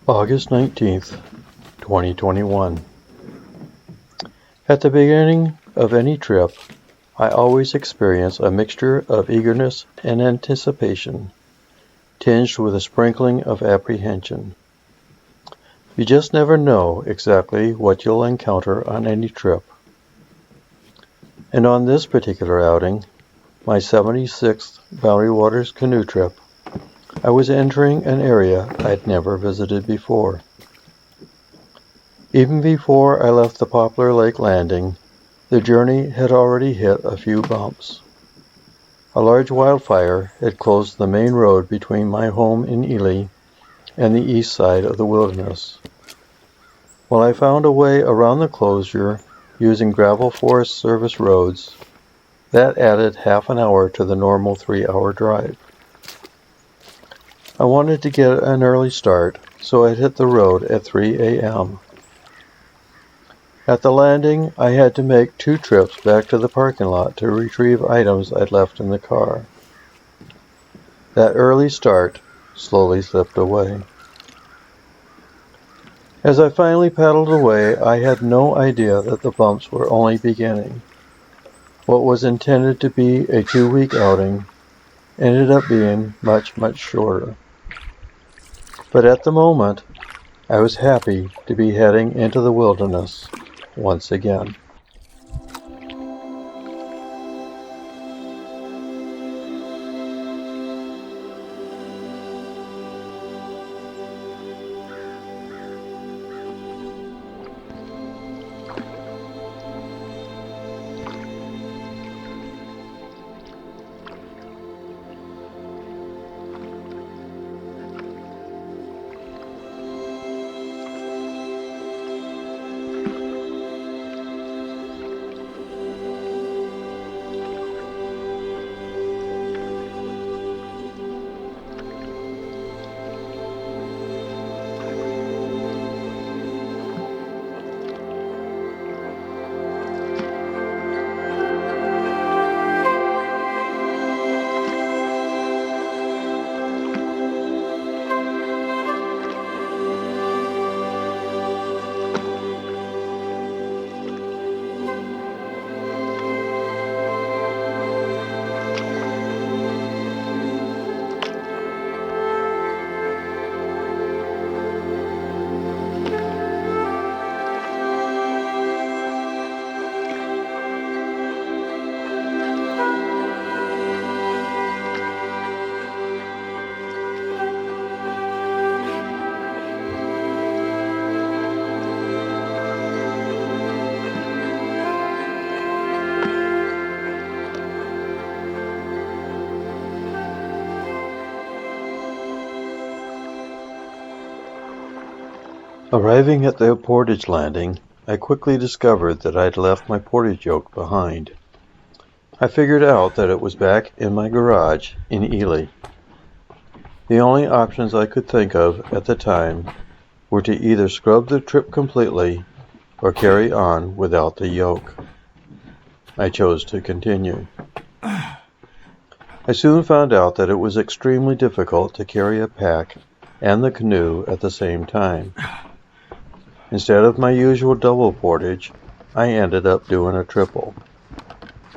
August 19th, 2021. At the beginning of any trip, I always experience a mixture of eagerness and anticipation, tinged with a sprinkling of apprehension. You just never know exactly what you'll encounter on any trip. And on this particular outing, my 76th Boundary Waters canoe trip, I was entering an area I'd never visited before. Even before I left the Poplar Lake landing, the journey had already hit a few bumps. A large wildfire had closed the main road between my home in Ely and the east side of the wilderness. While I found a way around the closure using gravel Forest Service roads, that added half an hour to the normal 3-hour drive. I wanted to get an early start, so I hit the road at 3 a.m. At the landing, I had to make 2 trips back to the parking lot to retrieve items I'd left in the car. That early start slowly slipped away. As I finally paddled away, I had no idea that the bumps were only beginning. What was intended to be a 2-week outing ended up being much shorter. But at the moment, I was happy to be heading into the wilderness once again. Arriving at the portage landing, I quickly discovered that I'd left my portage yoke behind. I figured out that it was back in my garage in Ely. The only options I could think of at the time were to either scrub the trip completely or carry on without the yoke. I chose to continue. I soon found out that it was extremely difficult to carry a pack and the canoe at the same time. Instead of my usual double portage, I ended up doing a triple.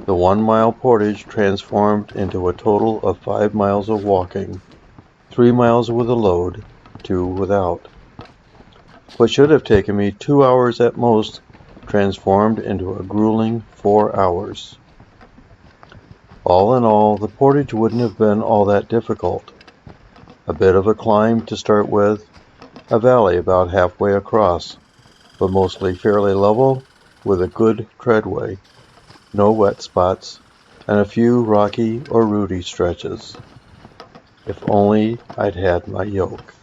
The 1-mile portage transformed into a total of 5 miles of walking, 3 miles with a load, 2 without. What should have taken me 2 hours at most transformed into a grueling 4 hours. All in all, the portage wouldn't have been all that difficult. A bit of a climb to start with, a valley about halfway across, but mostly fairly level with a good treadway, no wet spots, and a few rocky or rooty stretches. If only I'd had my yoke.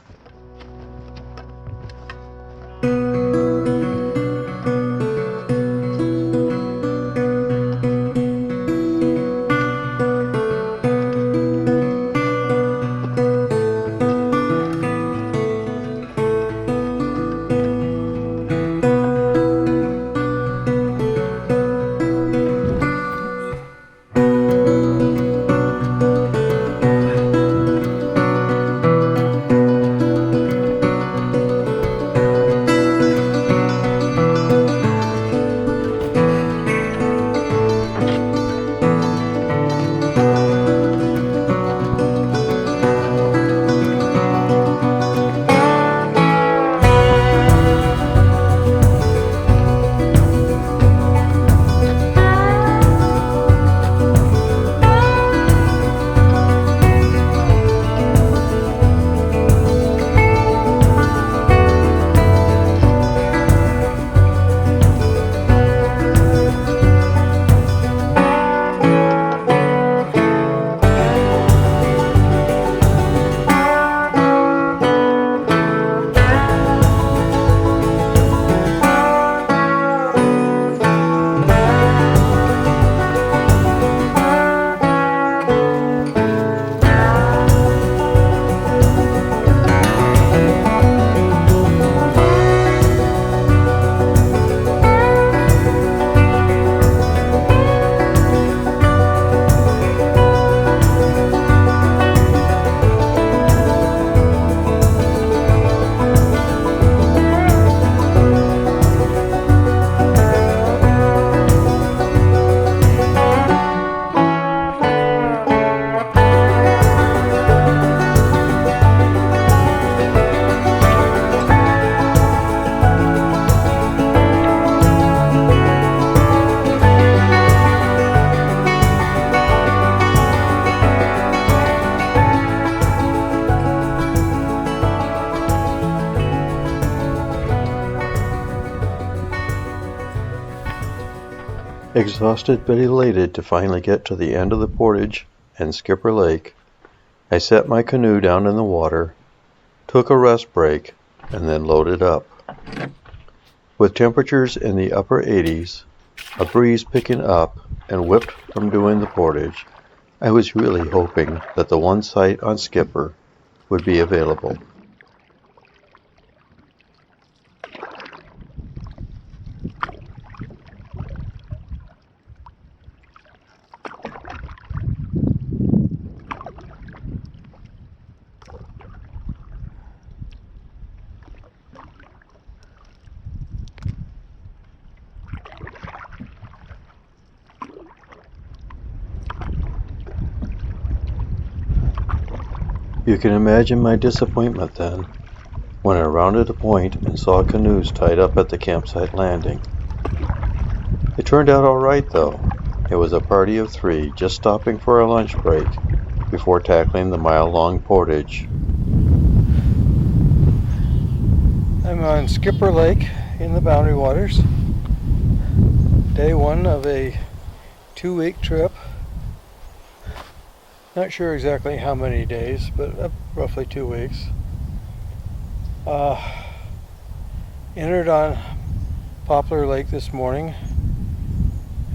Exhausted but elated to finally get to the end of the portage and Skipper Lake, I set my canoe down in the water, took a rest break, and then loaded up. With temperatures in the upper 80s, a breeze picking up, and whipped from doing the portage, I was really hoping that the one site on Skipper would be available. You can imagine my disappointment then, when I rounded a point and saw canoes tied up at the campsite landing. It turned out all right though. It was a party of 3 just stopping for a lunch break before tackling the mile-long portage. I'm on Skipper Lake in the Boundary Waters. Day 1 of a 2-week trip. Not sure exactly how many days, but roughly 2 weeks. Entered on Poplar Lake this morning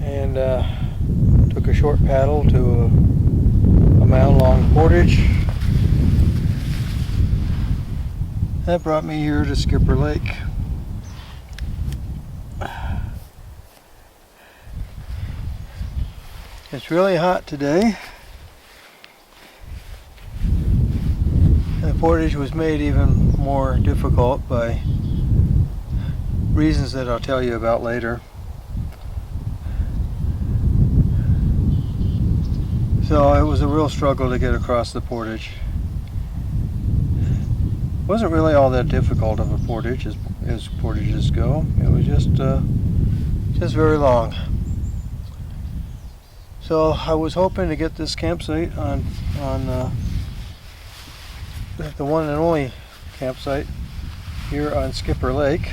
and took a short paddle to a mile-long portage. That brought me here to Skipper Lake. It's really hot today. The portage was made even more difficult by reasons that I'll tell you about later. So it was a real struggle to get across the portage. It wasn't really all that difficult of a portage as portages go. It was just very long. So I was hoping to get this campsite on the one and only campsite here on Skipper Lake.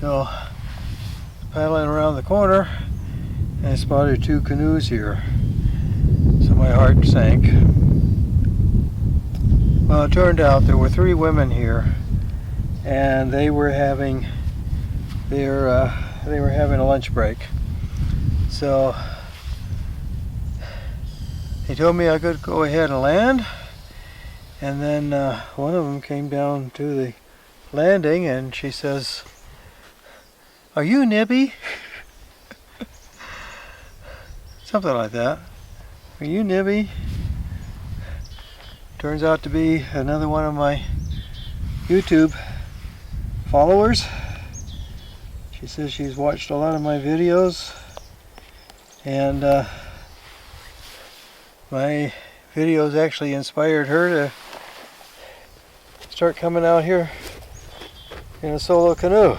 So paddling around the corner, and I spotted 2 canoes here. So my heart sank. Well, it turned out there were 3 women here, and they were having a lunch break. So he told me I could go ahead and land, and then one of them came down to the landing and she says, "Are you Nibby?" Something like that. "Are you Nibby?" Turns out to be another one of my YouTube followers. She says she's watched a lot of my videos, and my videos actually inspired her to start coming out here in a solo canoe.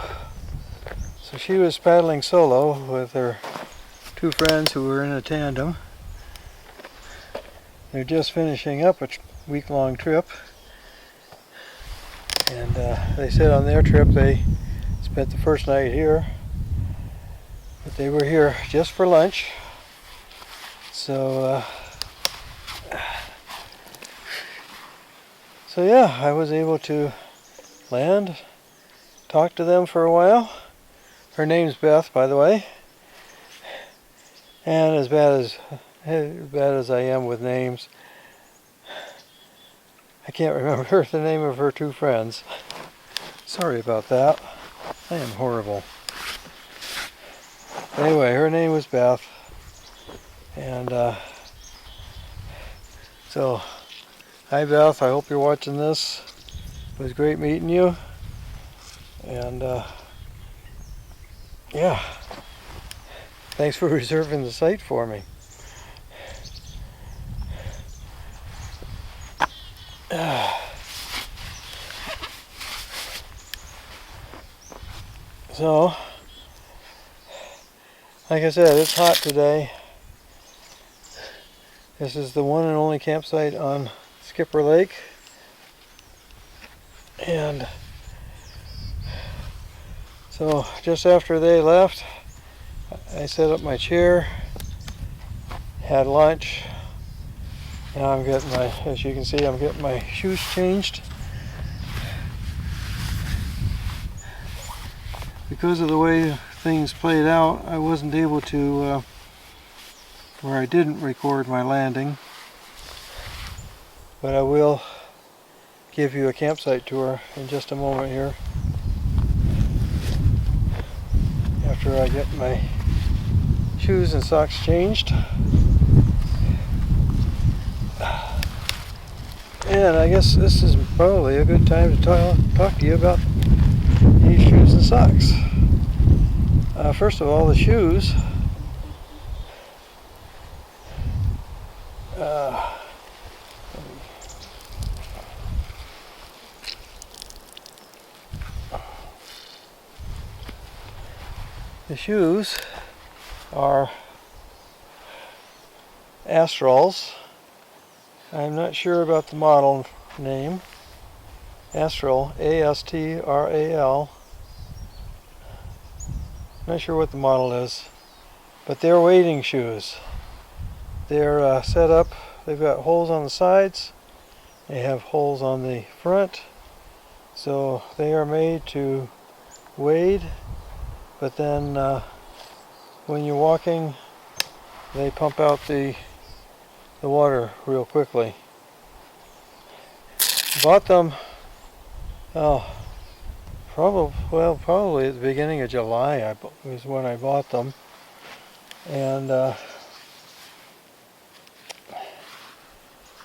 So she was paddling solo with her 2 friends who were in a tandem. They're just finishing up a week-long trip, and they said on their trip they spent the first night here, but they were here just for lunch. So yeah, I was able to land, talk to them for a while. Her name's Beth, by the way. And as bad as I am with names, I can't remember the name of her 2 friends. Sorry about that. I am horrible. Anyway, her name was Beth. And so, hi Beth, I hope you're watching this. It was great meeting you. And yeah, thanks for reserving the site for me. So, like I said, it's hot today. This is the one and only campsite on Skipper Lake. And so just after they left, I set up my chair, had lunch. Now I'm getting my, as you can see, I'm getting my shoes changed. Because of the way things played out, I wasn't able to, or I didn't record my landing. But I will give you a campsite tour in just a moment here, after I get my shoes and socks changed. And I guess this is probably a good time to talk to you about these shoes and socks. First of all, the shoes. The shoes are Astrals. I'm not sure about the model name. Astral, A-S-T-R-A-L. Not sure what the model is, but they're wading shoes. They're set up, they've got holes on the sides, they have holes on the front, so they are made to wade, but then when you're walking, they pump out the water real quickly. Bought them, probably at the beginning of July was when I bought them, and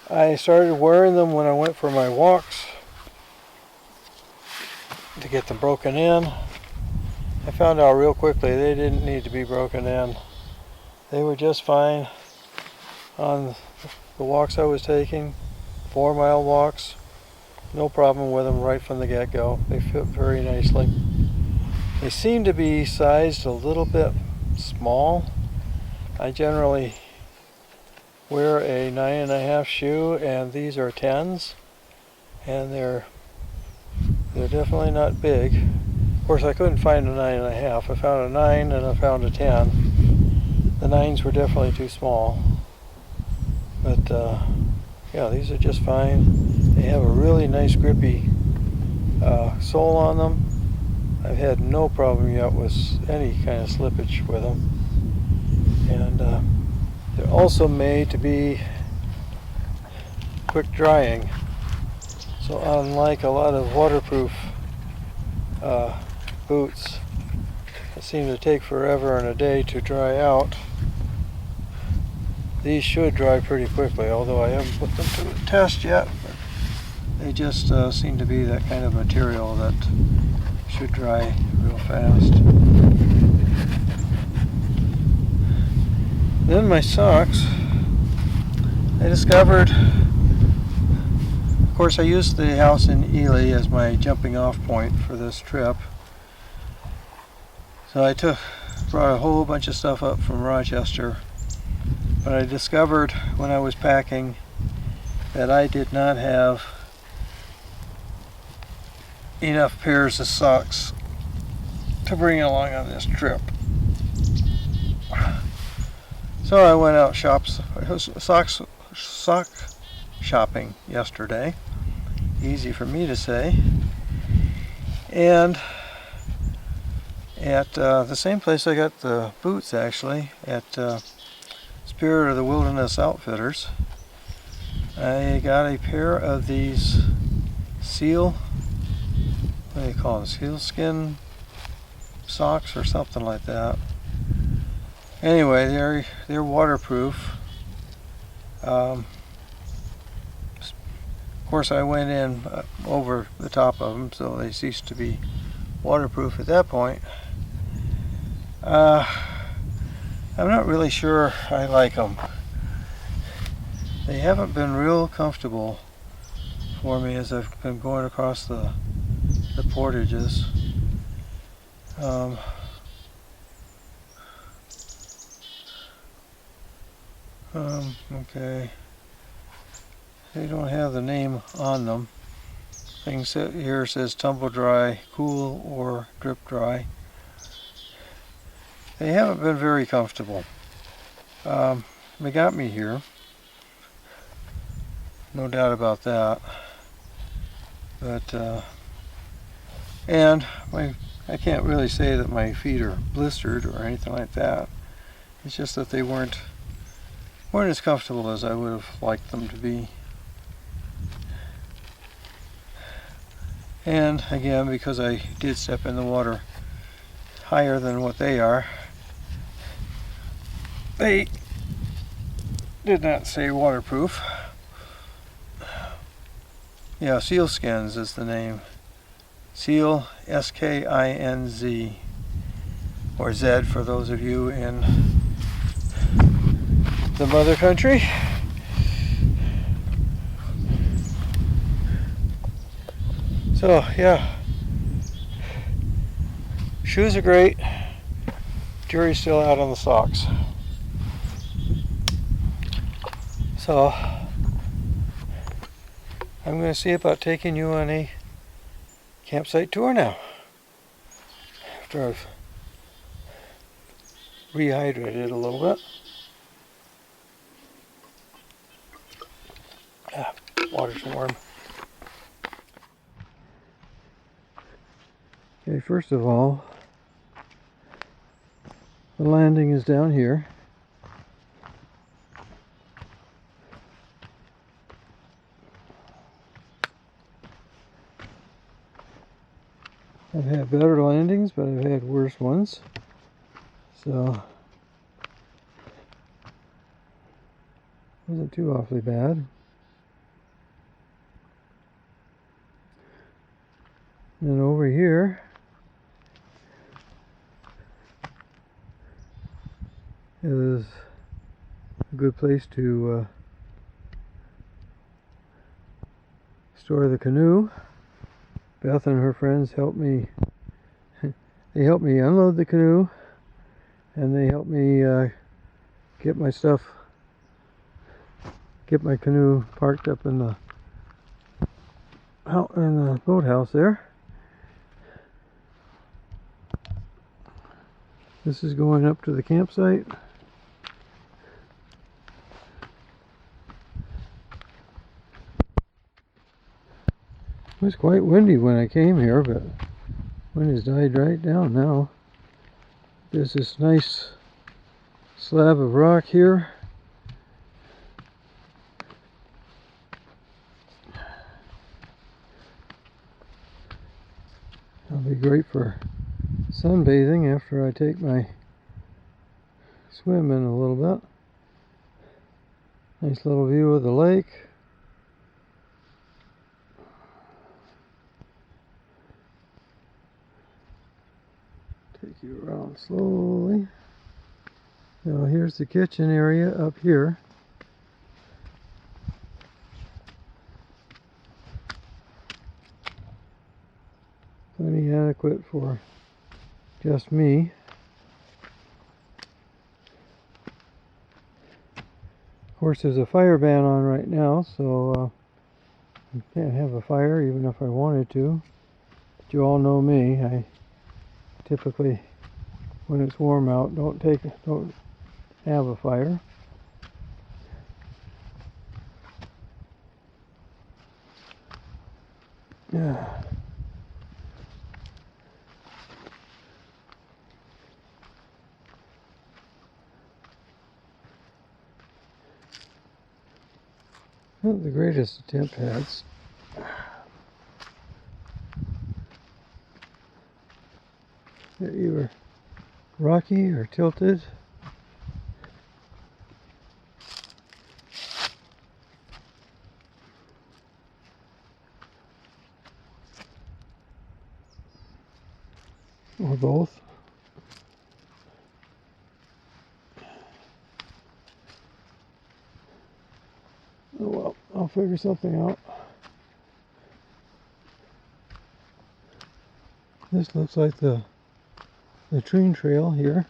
I started wearing them when I went for my walks to get them broken in. I found out real quickly they didn't need to be broken in. They were just fine on the walks I was taking, 4-mile walks. No problem with them right from the get-go. They fit very nicely. They seem to be sized a little bit small. I generally wear a 9.5 shoe, and these are 10s, and they're definitely not big. Of course, I couldn't find a 9.5. I found a 9 and I found a 10. The 9s were definitely too small, but yeah, these are just fine. They have a really nice grippy sole on them. I've had no problem yet with any kind of slippage with them, and they're also made to be quick drying. So unlike a lot of waterproof boots that seem to take forever and a day to dry out, these should dry pretty quickly, although I haven't put them to the test yet. But they just seem to be that kind of material that should dry real fast. Then my socks, I discovered, of course I used the house in Ely as my jumping off point for this trip. So I brought a whole bunch of stuff up from Rochester. But I discovered when I was packing that I did not have enough pairs of socks to bring along on this trip. So I went out sock shopping yesterday. Easy for me to say. And at the same place I got the boots, actually, at Spirit of the Wilderness Outfitters, I got a pair of these what do you call them, sealskin socks or something like that. Anyway, they're waterproof. Of course, I went in over the top of them, so they ceased to be waterproof at that point. I'm not really sure I like them. They haven't been real comfortable for me as I've been going across the portages. Okay. They don't have the name on them. Things here says tumble dry, cool, or drip dry. they haven't been very comfortable. They got me here, no doubt about that. But and I can't really say that my feet are blistered or anything like that. It's just that they weren't as comfortable as I would have liked them to be. And again, because I did step in the water higher than what they are, they did not say waterproof. Yeah, Sealskins is the name. Seal, S-K-I-N-Z, or Z for those of you in the mother country. So yeah, shoes are great. Jury's still out on the socks. So I'm going to see about taking you on a campsite tour now, after I've rehydrated a little bit. Water's warm. Okay, first of all, the landing is down here. I've had better landings, but I've had worse ones. So, wasn't too awfully bad. And over here is a good place to store the canoe. Beth and her friends helped me. They helped me unload the canoe, and they helped me get my stuff, get my canoe parked up in the boathouse there. This is going up to the campsite. It was quite windy when I came here, but wind has died right down now. There's this nice slab of rock here. That'll be great for sunbathing after I take my swim in a little bit. Nice little view of the lake. Take you around slowly. Now here's the kitchen area up here. Plenty adequate for just me. Of course, there's a fire ban on right now, so you can't have a fire even if I wanted to. But you all know me. I typically, when it's warm out, don't have a fire. Yeah. Not the greatest of temp pads. They're either rocky or tilted. Or both. Oh well, I'll figure something out. This looks like the latrine trail here.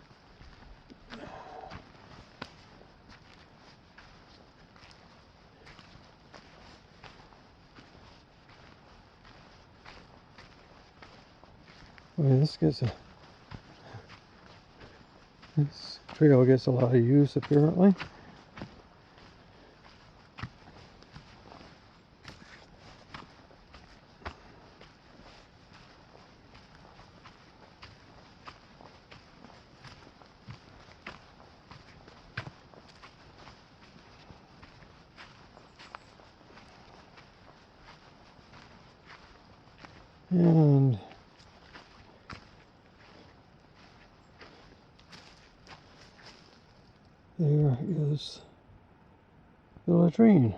Boy, this gets a This trail gets a lot of use apparently. And there is the latrine.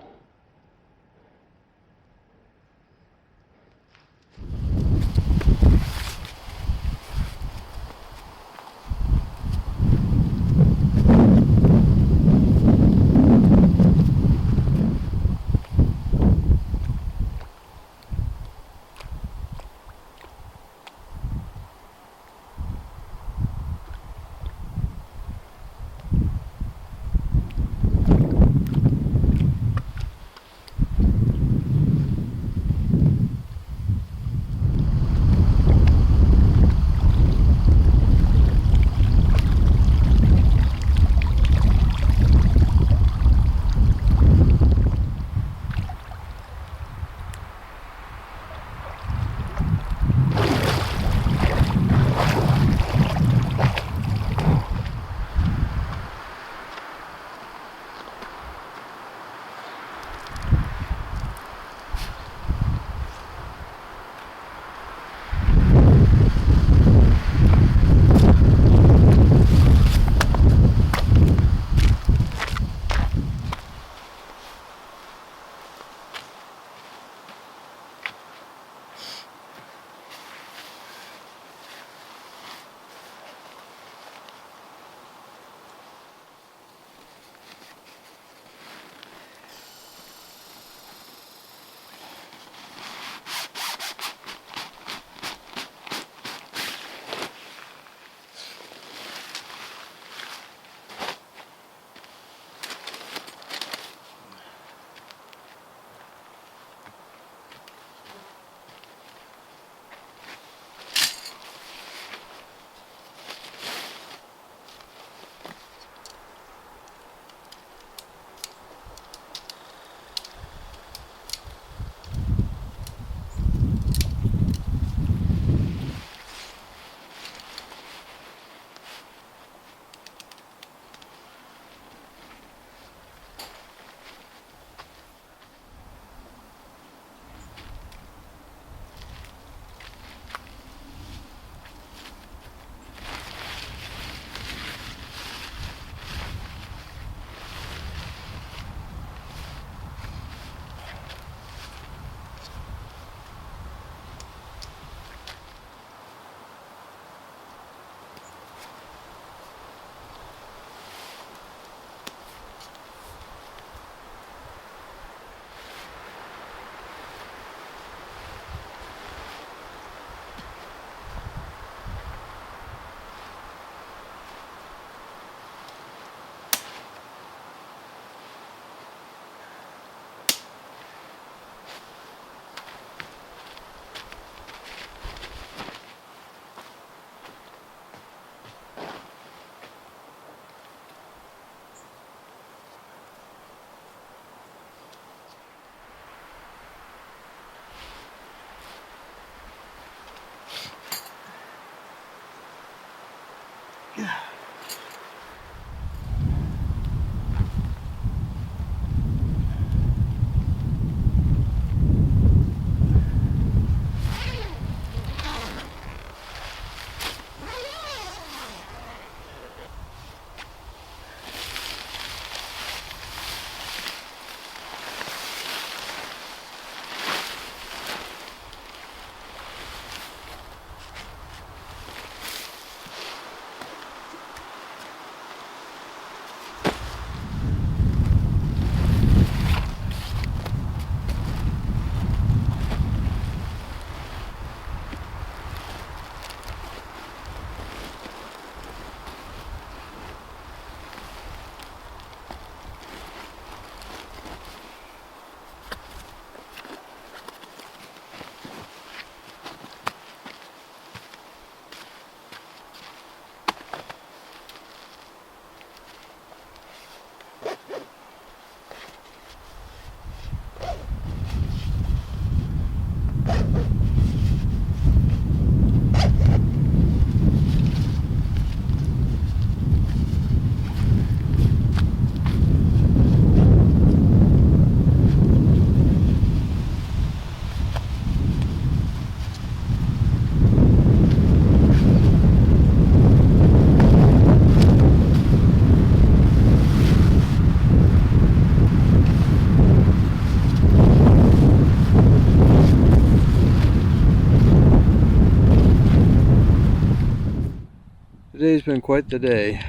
Today's been quite the day.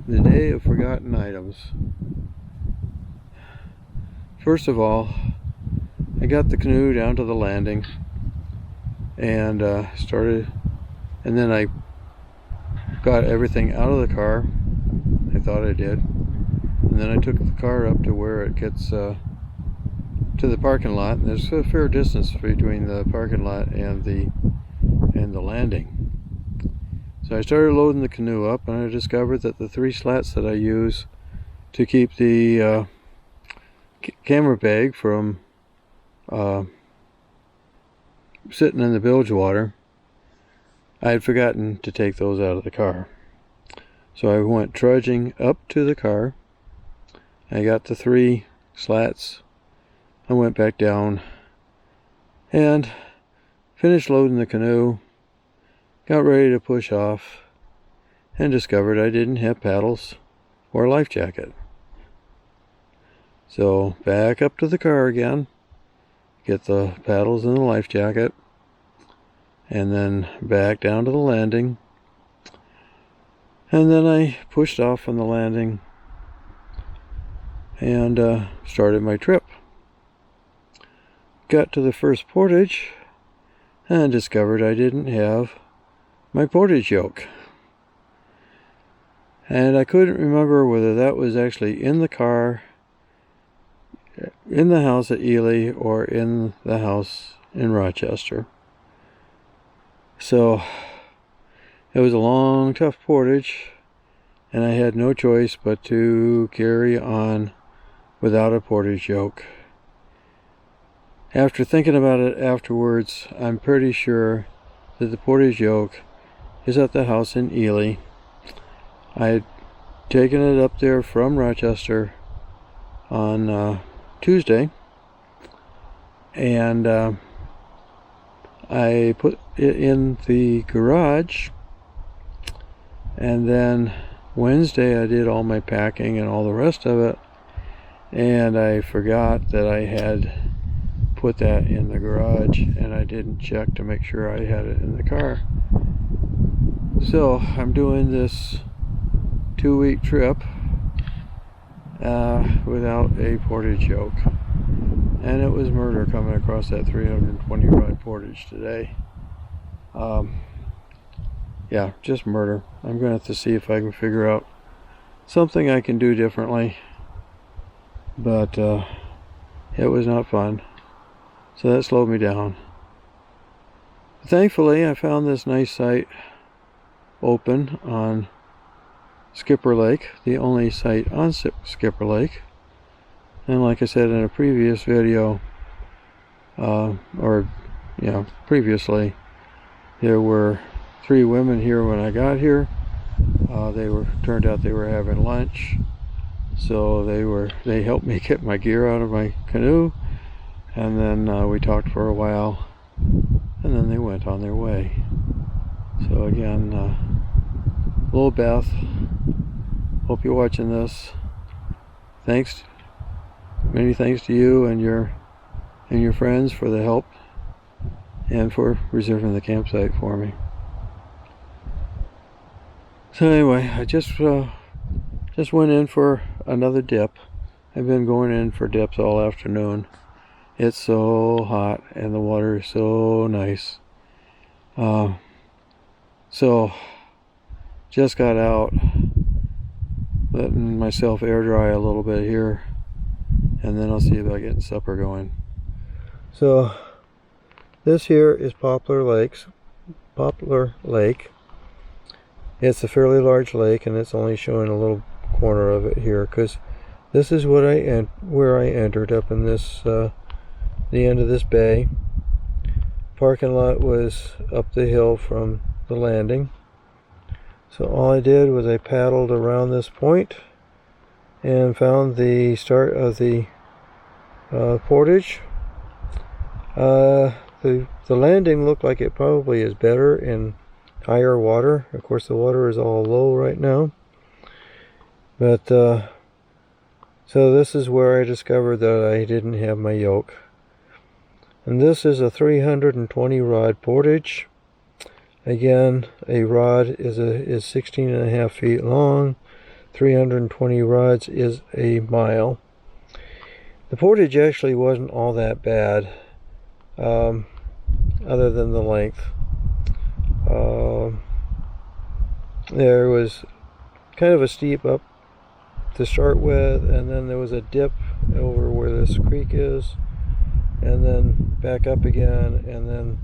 The day of forgotten items. First of all, I got the canoe down to the landing and and then I got everything out of the car. I thought I did. And then I took the car up to where it gets to the parking lot. And there's a fair distance between the parking lot and the landing. So I started loading the canoe up, and I discovered that the 3 slats that I use to keep the camera bag from sitting in the bilge water, I had forgotten to take those out of the car. So I went trudging up to the car. I got the 3 slats. I went back down and finished loading the canoe, got ready to push off, and discovered I didn't have paddles or a life jacket. So back up to the car again, get the paddles and the life jacket, and then back down to the landing. And then I pushed off from the landing and started my trip. Got to the first portage and discovered I didn't have my portage yoke. And I couldn't remember whether that was actually in the car, in the house at Ely, or in the house in Rochester. So it was a long, tough portage, and I had no choice but to carry on without a portage yoke. After thinking about it afterwards, I'm pretty sure that the portage yoke is at the house in Ely. I had taken it up there from Rochester on Tuesday, and I put it in the garage, and then Wednesday I did all my packing and all the rest of it, and I forgot that I had put that in the garage, and I didn't check to make sure I had it in the car. So I'm doing this 2-week trip without a portage yoke, and it was murder coming across that 320 rod portage today. Yeah, just murder. I'm gonna have to see if I can figure out something I can do differently, but it was not fun, so that slowed me down. Thankfully, I found this nice site open on Skipper Lake, the only site on Skipper Lake. And like I said in a previous video, previously, there were 3 women here when I got here. Turned out they were having lunch, so they helped me get my gear out of my canoe, and then we talked for a while, and then they went on their way. So again, Little Beth, hope you're watching this. Many thanks to you and your friends for the help and for reserving the campsite for me. So anyway, I just went in for another dip. I've been going in for dips all afternoon. It's so hot and the water is so nice. So just got out, letting myself air dry a little bit here, and then I'll see about getting supper going. So this here is Poplar Lake. It's a fairly large lake, and it's only showing a little corner of it here, because this is where I entered up in this the end of this bay. Parking lot was up the hill from the landing. So all I did was I paddled around this point and found the start of the portage. The landing looked like it probably is better in higher water. Of course, the water is all low right now. But so this is where I discovered that I didn't have my yoke. And this is a 320 rod portage. Again, a rod is 16.5 feet long. 320 rods is a mile. The portage actually wasn't all that bad, other than the length. There was kind of a steep up to start with, and then there was a dip over where this creek is, and then back up again, and then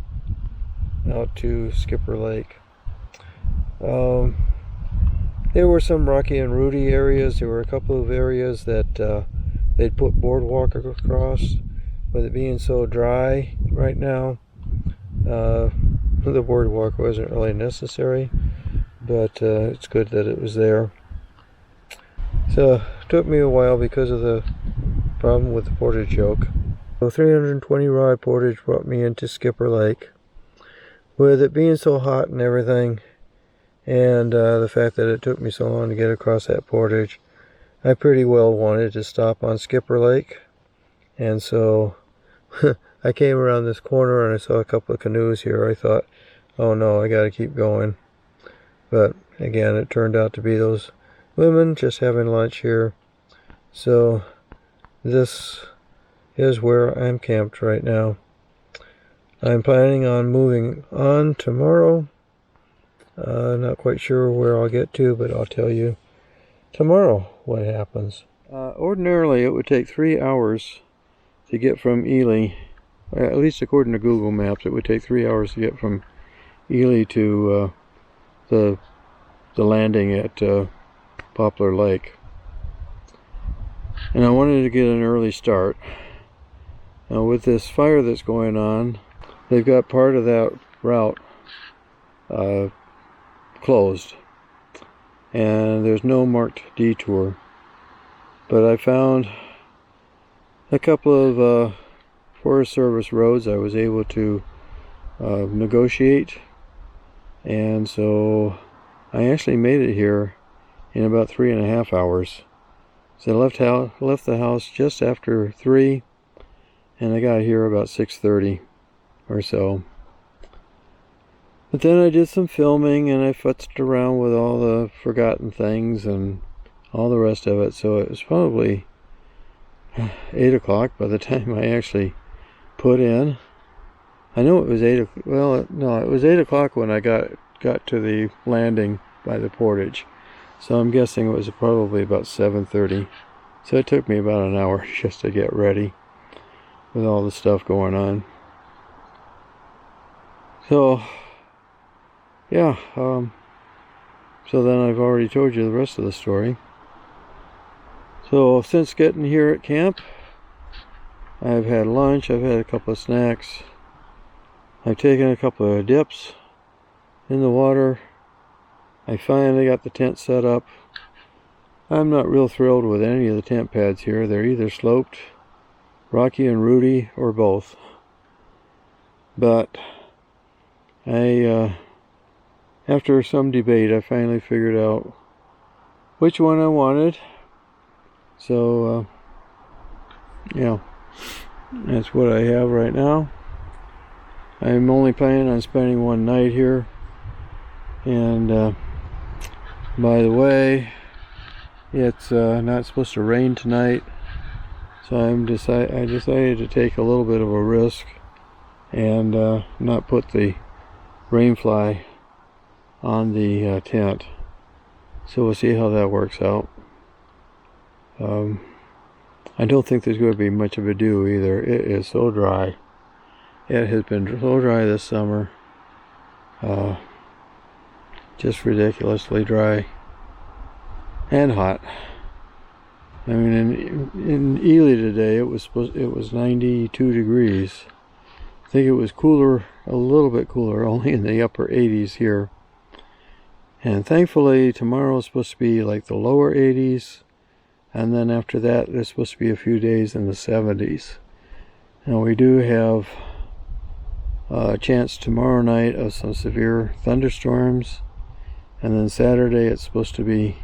out to Skipper Lake. There were some rocky and rooty areas. There were a couple of areas that they'd put boardwalk across. With it being so dry right now, the boardwalk wasn't really necessary, but it's good that it was there. So it took me a while because of the problem with the portage yoke. So 320 rod portage brought me into Skipper Lake. With it being so hot and everything, and the fact that it took me so long to get across that portage, I pretty well wanted to stop on Skipper Lake. And so I came around this corner and I saw a couple of canoes here. I thought, oh no, I gotta keep going. But again, it turned out to be those women just having lunch here. So this is where I'm camped right now. I'm planning on moving on tomorrow. Not quite sure where I'll get to, but I'll tell you tomorrow what happens. Ordinarily, it would take 3 hours to get from Ely, at least according to Google Maps, it would take 3 hours to get from Ely to the landing at Poplar Lake. And I wanted to get an early start. Now, with this fire that's going on, they've got part of that route closed, and there's no marked detour. But I found a couple of Forest Service roads I was able to negotiate, and so I actually made it here in about 3.5 hours. So I left the house just after 3, and I got here about 6:30 or so. But then I did some filming, and I futzed around with all the forgotten things and all the rest of it, so it was probably 8 o'clock by the time I actually put in. I know it was 8 o'clock. Well, no, it was 8 o'clock when I got to the landing by the portage. So I'm guessing it was probably about 7:30. So it took me about an hour just to get ready with all the stuff going on. So, yeah, so then I've already told you the rest of the story. So since getting here at camp, I've had lunch, I've had a couple of snacks, I've taken a couple of dips in the water. I finally got the tent set up. I'm not real thrilled with any of the tent pads here. They're either sloped, rocky and rooty, or both. But after some debate, I finally figured out which one I wanted. So, yeah, that's what I have right now. I'm only planning on spending one night here. And by the way, it's not supposed to rain tonight, so I decided to take a little bit of a risk and not put the rain fly on the tent. So we'll see how that works out. I don't think there's going to be much of a dew either. It is so dry. It has been so dry this summer. Just ridiculously dry and hot. I mean, in Ely today, it was 92 degrees. I think it was cooler, a little bit cooler, only in the upper 80s here. And thankfully, tomorrow is supposed to be like the lower 80s, and then after that, there's supposed to be a few days in the 70s. Now we do have a chance tomorrow night of some severe thunderstorms. And then Saturday it's supposed to be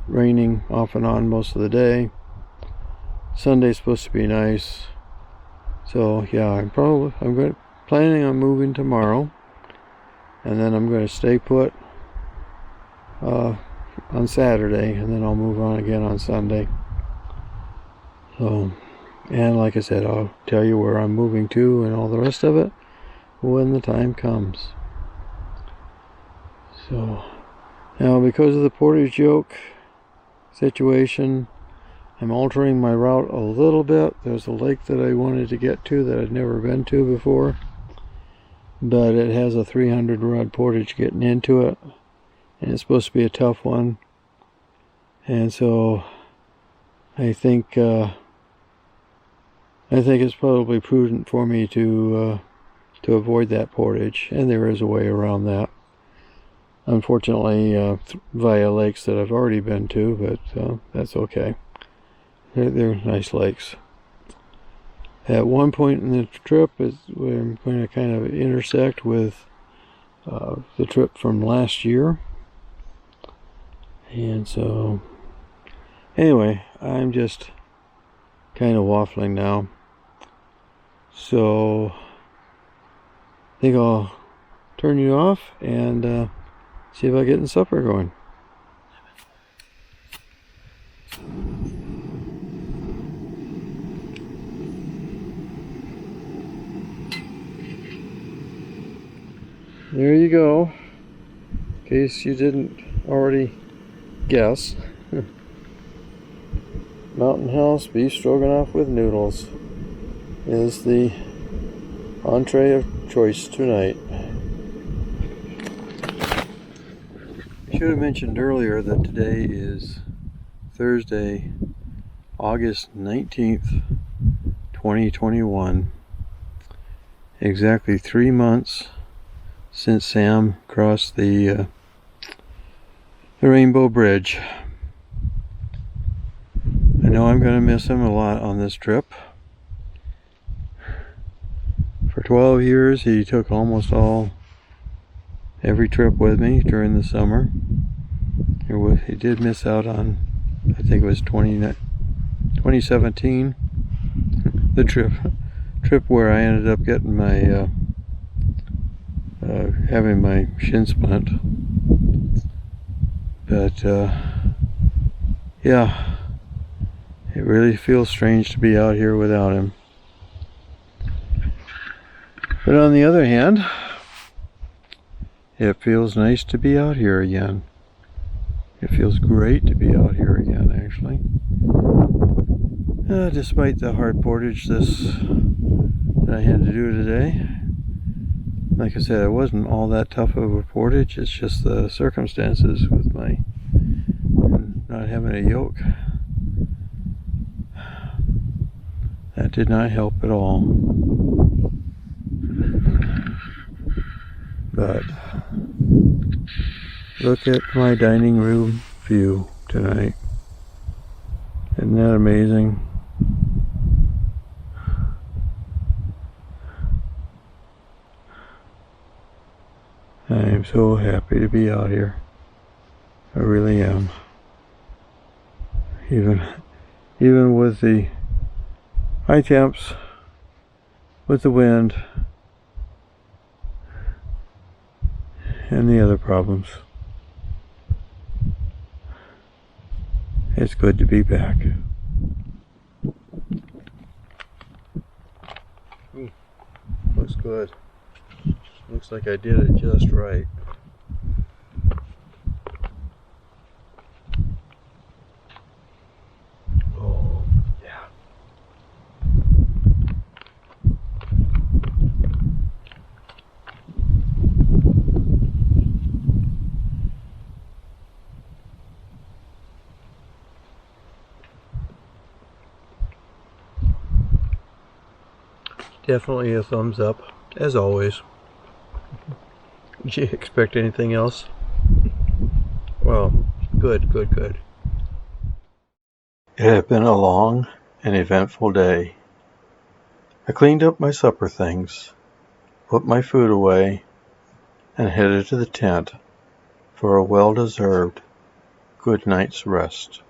raining off and on most of the day. Sunday's supposed to be nice. So yeah, I'm planning on moving tomorrow. and then I'm going to stay put on Saturday, and then I'll move on again on Sunday. So, and like I said, I'll tell you where I'm moving to and all the rest of it when the time comes. So now, because of the portage yoke situation, I'm altering my route a little bit. There's a lake that I wanted to get to that I'd never been to before, but it has a 300 rod portage getting into it, and it's supposed to be a tough one. And so I think it's probably prudent for me to avoid that portage, and there is a way around that. Unfortunately, via lakes that I've already been to, but that's okay. They're nice lakes. At one point in the trip, I'm going to kind of intersect with the trip from last year. And so, anyway, I'm just kind of waffling now. So, I think I'll turn you off and see about getting supper going. There you go. In case you didn't already guess. Mountain House beef stroganoff with noodles is the entree of choice tonight. I should have mentioned earlier that today is Thursday, August 19th, 2021. Exactly 3 months since Sam crossed the Rainbow Bridge. I know I'm going to miss him a lot on this trip. For 12 years he took almost every trip with me during the summer. He did miss out on, I think it was 2017, the trip where I ended up getting my having my shin splint. But yeah, it really feels strange to be out here without him. But on the other hand, it feels nice to be out here again. It feels great to be out here again, actually. Despite the hard portage that I had to do today. Like I said, it wasn't all that tough of a portage. It's just the circumstances with my not having a yoke. That did not help at all. But look at my dining room view tonight. Isn't that amazing? I am so happy to be out here. I really am. Even with the high temps, with the wind, and the other problems. It's good to be back. Looks good. Looks like I did it just right. Oh, yeah. Definitely a thumbs up, as always. Did you expect anything else? Well, good. It had been a long and eventful day. I cleaned up my supper things, put my food away, and headed to the tent for a well-deserved good night's rest.